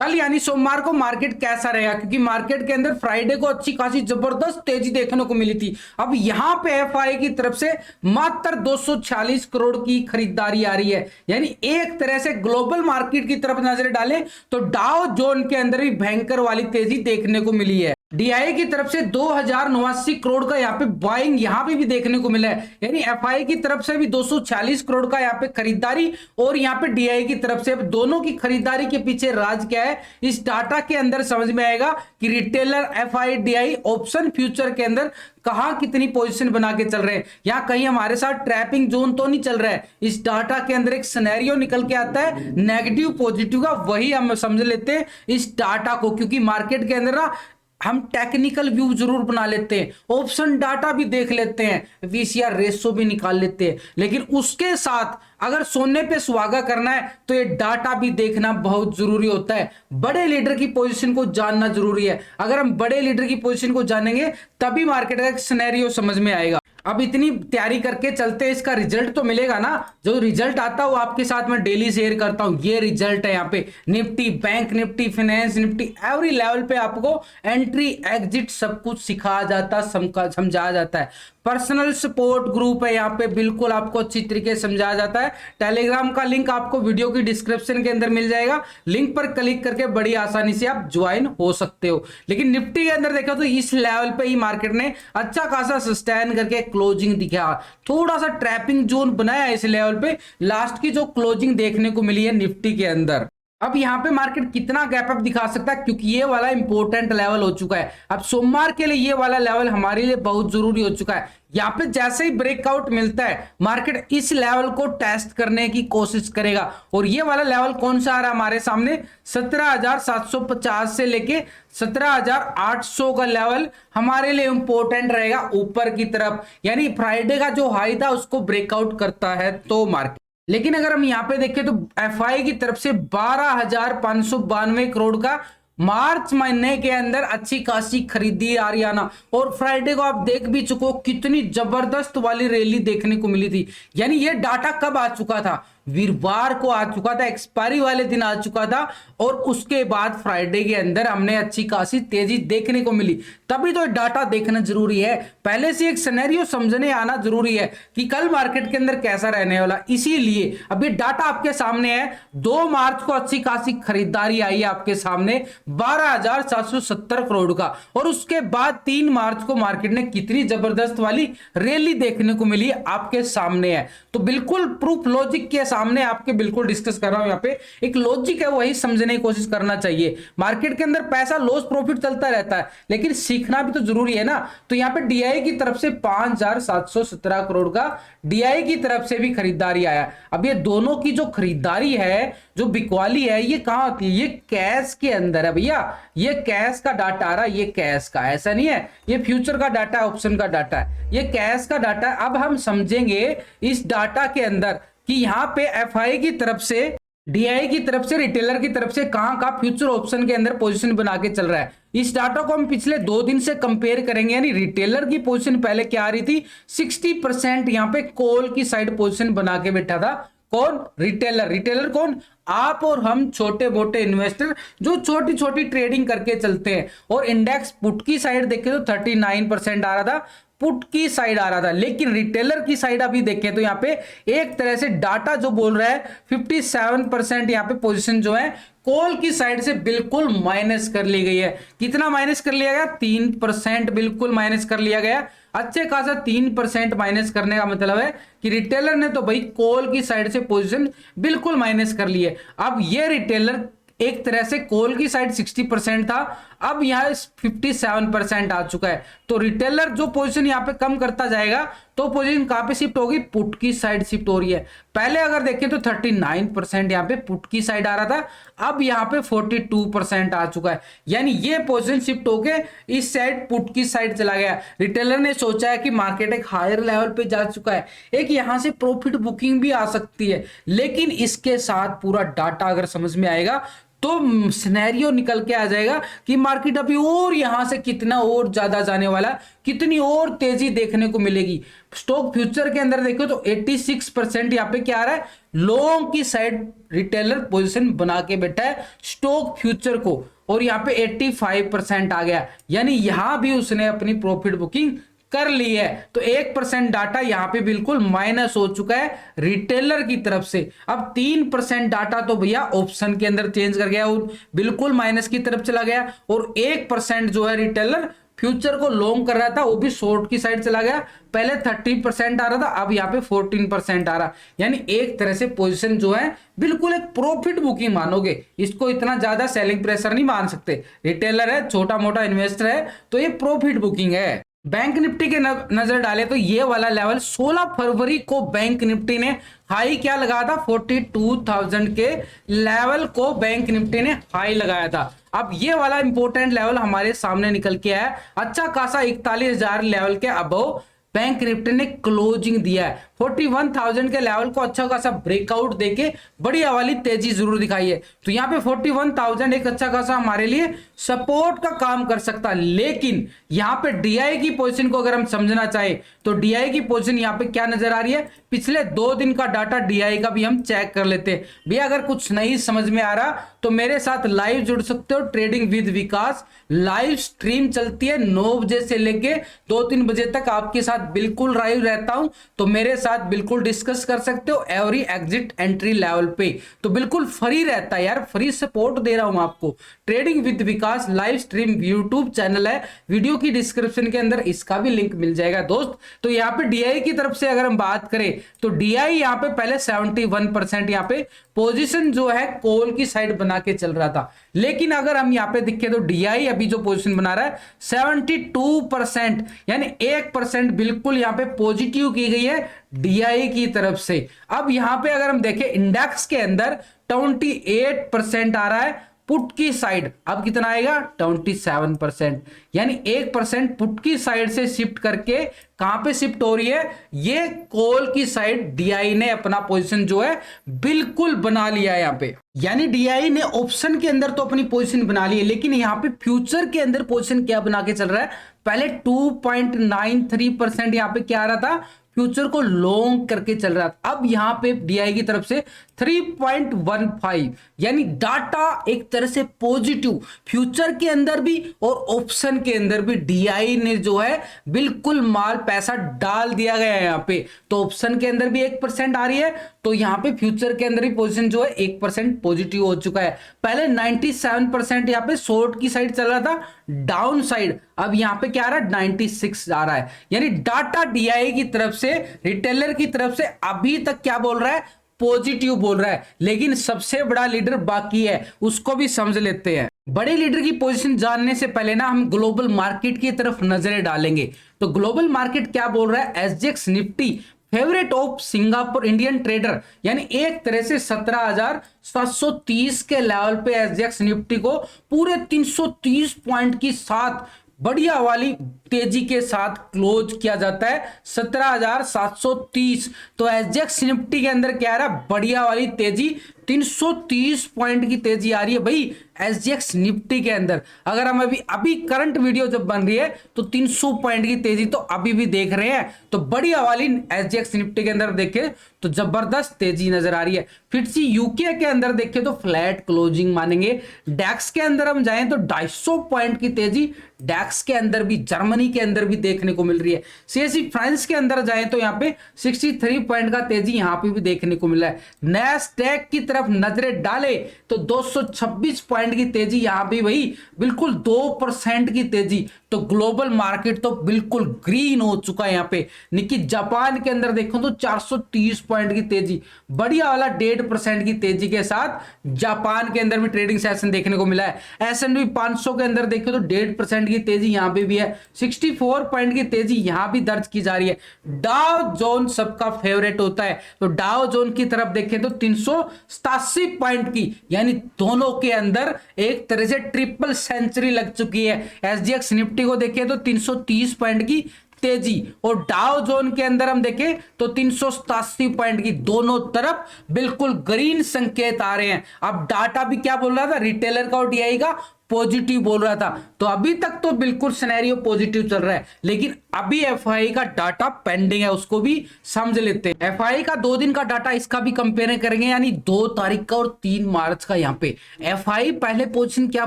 कल यानी सोमवार को मार्केट कैसा रहेगा, क्योंकि मार्केट के अंदर फ्राइडे को अच्छी खासी जबरदस्त तेजी देखने को मिली थी। अब यहां पे एफआई की तरफ से मात्र 246 करोड़ की खरीदारी आ रही है। यानी एक तरह से ग्लोबल मार्केट की तरफ नजर डालें तो डाउ जोन के अंदर भी भयंकर वाली तेजी देखने को मिली है। डीआई की तरफ से 2089 करोड़ का यहाँ पे बाइंग यहाँ पे भी देखने को मिला है। यानी एफआई की तरफ से भी 246 करोड़ का यहाँ पे खरीदारी और यहाँ पे डीआई की तरफ से, दोनों की खरीदारी के पीछे राज क्या है इस डाटा के अंदर समझ में आएगा कि retailer FI DI option future के अंदर कहां कितनी पोजीशन बना के चल रहे हैं। यहां कहीं हमारे साथ ट्रैपिंग जोन तो नहीं चल रहा है। इस डाटा के अंदर एक सिनेरियो निकल के आता है नेगेटिव पॉजिटिव का, वही हम समझ लेते हैं इस डाटा को, क्योंकि मार्केट के अंदर ना हम टेक्निकल व्यू जरूर बना लेते हैं, ऑप्शन डाटा भी देख लेते हैं, वीसीआर रेशो भी निकाल लेते हैं, लेकिन उसके साथ अगर सोने पे सुहागा करना है तो ये डाटा भी देखना बहुत जरूरी होता है। बड़े लीडर की पोजीशन को जानना जरूरी है। अगर हम बड़े लीडर की पोजीशन को जानेंगे तभी मार्केट का एक सिनेरियो समझ में आएगा। अब इतनी तैयारी करके चलते हैं, इसका रिजल्ट तो मिलेगा ना। जो रिजल्ट आता है वो आपके साथ में डेली शेयर करता हूं। ये रिजल्ट है यहाँ पे Nifty, bank Nifty, finance Nifty, every level पे आपको एंट्री एग्जिट सब कुछ सिखाया जाता, समझाया जाता है। पर्सनल सपोर्ट ग्रुप है यहाँ पे, बिल्कुल आपको अच्छी तरीके से समझाया जाता है। टेलीग्राम का लिंक आपको वीडियो की डिस्क्रिप्शन के अंदर मिल जाएगा, लिंक पर क्लिक करके बड़ी आसानी से आप ज्वाइन हो सकते हो। लेकिन निफ्टी के अंदर देखो तो इस लेवल पे ही मार्केट ने अच्छा खासा सस्टेन करके क्लोजिंग दिखा, थोड़ा सा ट्रैपिंग जोन बनाया इस लेवल पे। लास्ट की जो क्लोजिंग देखने को मिली है निफ्टी के अंदर, अब यहां पे मार्केट कितना गैप अप दिखा सकता है, क्योंकि ये वाला इंपॉर्टेंट लेवल हो चुका है। अब सोमवार के लिए ये वाला लेवल हमारे लिए बहुत जरूरी हो चुका है। यहां पे जैसे ही ब्रेकआउट मिलता है मार्केट इस लेवल को टेस्ट करने की कोशिश करेगा। और ये वाला लेवल कौन सा आ रहा है हमारे सामने, 17,750 से लेके 17,800 का लेवल हमारे लिए इंपॉर्टेंट रहेगा ऊपर की तरफ। यानी फ्राइडे का जो हाई था उसको ब्रेकआउट करता है तो मार्केट, लेकिन अगर हम यहां पे देखें तो एफआई की तरफ से 12,592 करोड़ का मार्च महीने के अंदर अच्छी खासी खरीदी आ रही है ना। और फ्राइडे को आप देख भी चुके हो कितनी जबरदस्त वाली रैली देखने को मिली थी। यानी ये डाटा कब आ चुका था, वीरवार को आ चुका था, एक्सपायरी वाले दिन आ चुका था। और उसके बाद फ्राइडे के अंदर हमने अच्छी खासी तेजी देखने को मिली, तभी तो डाटा देखना जरूरी है। पहले से एक सिनेरियो समझने आना जरूरी है कि कल मार्केट के अंदर कैसा रहने वाला। इसीलिए अभी डाटा आपके सामने है। 2 मार्च को अच्छी खासी खरीदारी आई है आपके सामने 12,770 करोड़ का, और उसके बाद 3 मार्च को मार्केट ने कितनी जबरदस्त वाली रैली देखने को मिली आपके सामने है। तो बिल्कुल प्रूफ लॉजिक के सामने आपके बिल्कुल डिस्कस कर रहा हूं। यहाँ पे एक लॉजिक है वही समझने की कोशिश करना चाहिए। मार्केट के अंदर पैसा लॉस प्रॉफिट चलता रहता है, लेकिन सीखना भी तो जरूरी है ना। तो यहाँ पे डीआई की तरफ से 5,717 करोड़ का डीआई की तरफ से भी खरीदारी आया। अब ये दोनों की जो खरीदारी है, जो बिकवाली है, ये कहां होती है, ये कैश के अंदर है भैया। ये कैश का डाटा आ रहा है, ये कैश का, ऐसा नहीं है ये फ्यूचर का डाटा है, ऑप्शन का डाटा है, ये कैश का डाटा है। अब हम समझेंगे इस डाटा के अंदर कि यहां पे एफआई की तरफ से, डीआई की तरफ से, रिटेलर की तरफ से कहां का फ्यूचर ऑप्शन के अंदर पोजीशन बना के चल रहा है। इस डाटा को हम पिछले 2 दिन से कंपेयर करेंगे। यानी रिटेलर की पोजीशन पहले क्या आ रही थी, 60% यहां पे कॉल की साइड पोजीशन बना के बैठा था। कौन, रिटेलर। रिटेलर कौन, आप और हम छोटे मोटे इन्वेस्टर जो छोटी छोटी ट्रेडिंग करके चलते हैं। और इंडेक्स पुट की साइड देखें तो 39% आ रहा था, पुट की साइड आ रहा था। लेकिन रिटेलर की साइड अभी देखें तो यहाँ पे एक तरह से डाटा जो बोल रहा है 57% यहाँ पे पोजीशन जो है कॉल की साइड से बिल्कुल माइनस कर ली गई है। कितना माइनस कर लिया गया, 3% बिल्कुल माइनस कर लिया गया। अच्छे खासा 3% माइनस करने का मतलब है कि रिटेलर ने तो भाई कॉल की साइड से पोजीशन बिल्कुल माइनस कर ली है। अब ये रिटेलर एक तरह से कॉल की साइड 60% था, अब यहां 57% आ चुका है। तो रिटेलर जो पोजीशन यहां पे कम करता जाएगा तो पोजीशन कहां पे शिफ्ट होगी, पुट की साइड शिफ्ट हो रही है। पहले अगर देखें तो 39% यहां पे पुट की साइड आ रहा था, अब यहां पे 42% आ चुका है। यानी ये पोजीशन शिफ्ट होके इस साइड पुट की साइड चला गया। रिटेलर ने सोचा है कि मार्केट एक हायर लेवल पे जा चुका है, एक यहां से प्रॉफिट बुकिंग भी आ सकती है। लेकिन इसके साथ पूरा डाटा अगर समझ में आएगा तो सिनेरियो निकल के आ जाएगा कि मार्केट अभी और यहां से कितना और ज्यादा जाने वाला, कितनी और तेजी देखने को मिलेगी। स्टॉक फ्यूचर के अंदर देखो तो 86% यहाँ पे क्या आ रहा है, लॉन्ग की साइड रिटेलर पोजीशन बना के बैठा है स्टॉक फ्यूचर को, और यहाँ पे 85% आ गया, यानी यहां भी उसने अपनी प्रॉफिट बुकिंग कर ली है। तो 1% डाटा यहां पे बिल्कुल माइनस हो चुका है रिटेलर की तरफ से। अब 3% डाटा तो भैया ऑप्शन के अंदर चेंज कर गया, बिल्कुल माइनस की तरफ चला गया, और 1% जो है रिटेलर फ्यूचर को लॉन्ग कर रहा था वो भी शॉर्ट की साइड चला गया। पहले 30% आ रहा था, अब यहाँ पे 14% आ रहा, यानी एक तरह से पोजीशन जो है बिल्कुल एक प्रॉफिट बुकिंग मानोगे इसको, इतना ज्यादा सेलिंग प्रेशर नहीं मान सकते। रिटेलर है, छोटा मोटा इन्वेस्टर है, तो ये प्रॉफिट बुकिंग है। बैंक निफ्टी के नजर डाले तो ये वाला लेवल 16 फरवरी को बैंक निफ्टी ने हाई क्या लगाया था, 42,000 के लेवल को बैंक निफ्टी ने हाई लगाया था। अब ये वाला इंपॉर्टेंट लेवल हमारे सामने निकल के आया, अच्छा खासा 41,000 लेवल के अबव बैंक निफ्टी ने क्लोजिंग दिया है। 41,000 के लेवल को अच्छा खासा ब्रेकआउट देके बढ़िया वाली तेजी जरूर दिखाई है। तो यहाँ पे 41,000 एक अच्छा खासा हमारे लिए सपोर्ट का काम कर सकता है, लेकिन यहाँ पे डीआई की पोजीशन को अगर हम समझना चाहे तो डीआई की पोजीशन यहाँ पे क्या नजर आ रही है, पिछले 2 दिन का डाटा डीआई का भी हम चेक कर लेते हैं। भैया अगर कुछ नहीं समझ में आ रहा तो मेरे साथ लाइव जुड़ सकते हो, trading with Vikas live stream चलती है 9 बजे से लेके 2-3 बजे तक, आपके साथ बिल्कुल लाइव रहता हूं, तो मेरे साथ बिल्कुल डिस्कस कर सकते हो एवरी एग्जिट एंट्री लेवल पे, तो बिल्कुल फ्री रहता है यार, फ्री सपोर्ट दे रहा हूं आपको। Trading with Vikas live stream YouTube channel है, वीडियो की डिस्क्रिप्शन के अंदर इसका भी लिंक मिल जाएगा दोस्त। तो यहाँ पे डीआई की तरफ से अगर हम बात करें तो डीआई यहाँ पे पहले 71% यहाँ पे पोजीशन जो है कॉल की साइड बना के चल रहा था, लेकिन अगर हम यहाँ पे देखें तो डीआई अभी जो पोजीशन बना रहा है 72%, यानी 1% बिल्कुल यहाँ पे पॉजिटिव की गई है डीआई की तरफ से। अब यहाँ पे अगर हम देखें इंडेक्स के अंदर 28% आ रहा है पुट की साइड, अब कितना आएगा 27%, यानी 1% पुट की साइड से शिफ्ट करके कहां पे शिफ्ट हो रही है, ये कॉल की साइड डीआई ने अपना पोजीशन जो है बिल्कुल बना लिया है यहाँ पे। यानी डीआई ने ऑप्शन के अंदर तो अपनी पोजीशन बना ली है, लेकिन यहाँ पे फ्यूचर के अंदर पोजीशन क्या बना के चल रहा है, पहले 2.93% यहाँ पे क्या आ रहा था, फ्यूचर को लॉन्ग करके चल रहा था, अब यहां पे डीआई की तरफ से 3.15, यानी डाटा एक तरह से पॉजिटिव फ्यूचर के अंदर भी और ऑप्शन के अंदर भी डीआई ने जो है बिल्कुल माल पैसा डाल दिया गया है यहाँ पे। तो ऑप्शन के अंदर भी 1% आ रही है, तो यहाँ पे फ्यूचर के अंदर भी पोजीशन जो है 1% पॉजिटिव हो चुका है। पहले 97% यहाँ पे शॉर्ट की साइड चल रहा था डाउन साइड, अब यहाँ पे क्या आ रहा है 96 आ रहा है, यानी डाटा डीआई की तरफ से रिटेलर की तरफ से अभी तक क्या बोल रहा है, पॉजिटिव बोल रहा है। लेकिन सबसे बड़ा लीडर बाकी है, उसको भी समझ लेते हैं। बड़े लीडर की पोजीशन जानने से पहले ना हम ग्लोबल मार्केट की तरफ नजरें डालेंगे। तो ग्लोबल मार्केट क्या बोल रहा है, SGX Nifty favourite of Singapore Indian trader, यानी एक तरह से 17,730 के लेवल पे एसजीएक्स निफ्टी को पूरे 330 पॉइंट की साथ बढ़िया वाली तेजी के साथ क्लोज किया जाता है 17,730। तो एसजीएक्स निफ्टी के अंदर क्या आ रहा है, बढ़िया वाली तेजी 330 पॉइंट की तेजी आ रही है भाई एसजीएक्स निफ्टी के अंदर। अगर हम अभी करंट वीडियो जब बन रही है तो 300 पॉइंट की तेजी तो अभी भी देख रहे हैं, तो बढ़िया वाली एसजीएक्स निफ्टी के अंदर देखे तो जबरदस्त तेजी नजर आ रही है। फिटसी यूके के अंदर देखे तो फ्लैट क्लोजिंग मानेंगे। डैक्स के अंदर हम जाएं तो 250 पॉइंट की तेजी डैक्स के अंदर भी, जर्मनी के अंदर भी देखने को मिल रही है। सीएसई फ्रांस के अंदर जाएं तो यहाँ पे 63 पॉइंट का तेजी यहाँ पे भी देखने को मिला है। नैस्डैक की तरफ नजरें डाले तो 226 पॉइंट की तेजी यहाँ भी वही बिल्कुल 2% की तेजी। तो ग्लोबल मार्केट तो बिल्कुल ग्रीन हो चुका है यहाँ पे। निकी जापान के अंदर देखो तो 430 पॉइंट की तेजी, बढ़िया वाला 1.5% की तेजी के साथ जापान के अंदर भी ट्रेडिंग सेशन देखने को मिला है। S&P 500 के अंदर देखो तो 1.5% की तेजी यहाँ पे भी है, 64 पॉइंट की तेजी यहाँ भी दर्ज की जा रही है। डाउ जोन सबका फेवरेट होता है, तो डाउ जोन की तरफ देखें तो 387 पॉइंट की, यानी दोनों के अंदर एक तरह से ट्रिपल सेंचुरी लग चुकी है। एसजीएक्स निफ्टी को देखें तो 330 पॉइंट की तेजी, और डाउ जोन के अंदर हम देखें तो 387 पॉइंट की दोनों तरफ बिल्कुल ग्रीन संकेत आ रहे हैं। अब डाटा भी क्या बोल रहा था, रिटेलर का और डीआई का पॉजिटिव बोल रहा था, तो अभी तक तो बिल्कुल सिनेरियो पॉजिटिव चल रहा है, लेकिन अभी एफआई का डाटा पेंडिंग है, उसको भी समझ लेते हैं। एफआई का 2 दिन का डाटा, इसका भी कंपेयर करेंगे, यानी 2 तारीख का और 3 मार्च का। यहाँ पे एफआई पहले पोजीशन क्या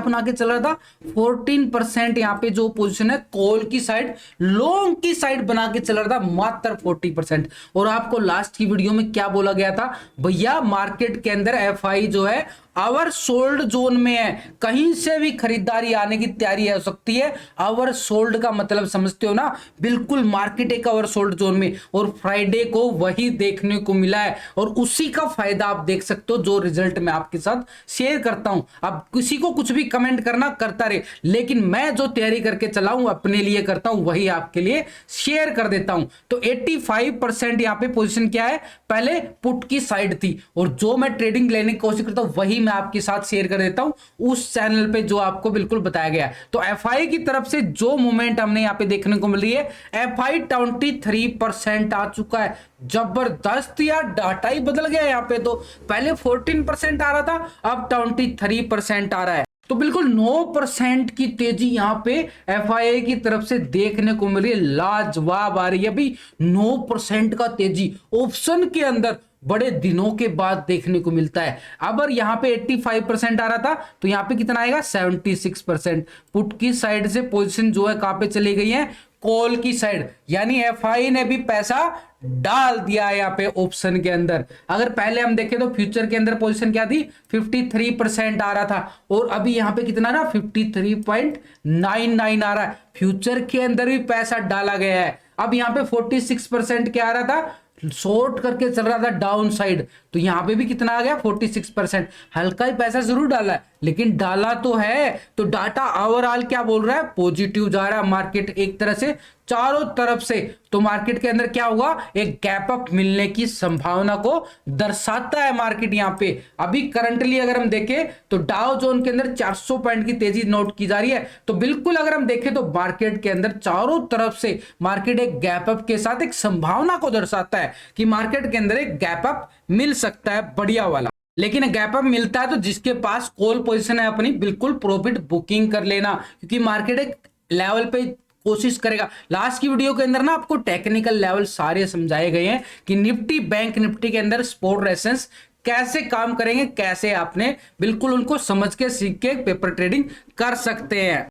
बना के चल रहा था, 14% यहाँ पे जो पोजीशन है कॉल की साइड, लॉन्ग की साइड बना के चल रहा था मात्र 40%। और आपको लास्ट की वीडियो में क्या बोला गया था, भैया मार्केट के अंदर एफआई जो है ओवर सोल्ड जोन में है, कहीं से भी खरीदारी आने की तैयारी हो सकती है। ओवर सोल्ड का मतलब समझते हो ना, बिल्कुल मार्केट एक ओवर सोल्ड जोन में, और फ्राइडे को वही देखने को मिला है, और उसी का फायदा आप देख सकते हो जो रिजल्ट मैं आपके साथ शेयर करता हूं। अब किसी को कुछ भी कमेंट करना करता रहे, लेकिन मैं जो तैयारी करके चला हूं अपने लिए करता हूं, वही आपके लिए शेयर कर देता हूं। तो 85% यहां पे पोजीशन क्या है, पहले पुट की साइड थी, और जो मैं ट्रेडिंग लेने की कोशिश करता हूं वही मैं आपके साथ शेयर कर देता हूं उस चैनल पे जो आपको बिल्कुल बताया गया है। तो एफआई की तरफ से जो मूवमेंट हमने यहां पे देखने को मिल रही है, एफआई 23% आ चुका है, जबरदस्त यार, डाटा ही बदल गया यहां पे। तो पहले 14% आ रहा था, अब 23% आ रहा है, तो बिल्कुल 9% की तेजी यहां पे एफआईआई की तरफ से देखने को मिली है, लाजवाब आ रही है भाई। 9% का तेजी ऑप्शन के अंदर बड़े दिनों के बाद देखने को मिलता है। अगर यहां पे 85% आ रहा था, तो यहां पे कितना आएगा, 76%। पुट की साइड से पोजीशन जो है कहां पे चली गई है, कॉल की साइड, यानी एफआई ने भी पैसा डाल दिया है यहाँ पे ऑप्शन के अंदर। अगर पहले हम देखें तो फ्यूचर के अंदर पोजीशन क्या थी, 53% आ रहा था, और अभी यहाँ पे कितना ना 53.99 आ रहा है। फ्यूचर के अंदर भी पैसा डाला गया है। अब यहाँ पे 46% क्या आ रहा था, शॉर्ट करके चल रहा था डाउन साइड, तो यहां पे भी कितना आ गया, 46%। हल्का ही पैसा जरूर डाला है, लेकिन डाला तो है। तो डाटा ओवरऑल क्या बोल रहा है, पॉजिटिव जा रहा है मार्केट एक तरह से चारों तरफ से। तो मार्केट के अंदर क्या होगा, एक गैप अप मिलने की संभावना को दर्शाता है मार्केट। यहां पे अभी करंटली अगर हम देखें तो डाउ जोन के अंदर 400 पॉइंट की तेजी नोट की जा रही है। तो बिल्कुल अगर हम देखें तो मार्केट के अंदर चारों तरफ से मार्केट एक गैप अप के साथ एक संभावना को दर्शाता है कि मार्केट के अंदर एक गैप अप मिल सकता है बढ़िया वाला। लेकिन गैप अप मिलता है तो जिसके पास कॉल पोजीशन है अपनी, बिल्कुल प्रॉफिट बुकिंग कर लेना, क्योंकि मार्केट एक लेवल पे कोशिश करेगा। लास्ट की वीडियो के अंदर ना आपको टेक्निकल लेवल सारे समझाए गए हैं कि निफ्टी बैंक निफ्टी के अंदर सपोर्ट रेजिस्टेंस कैसे काम करेंगे, कैसे आपने बिल्कुल उनको समझ के सीख के पेपर ट्रेडिंग कर सकते हैं।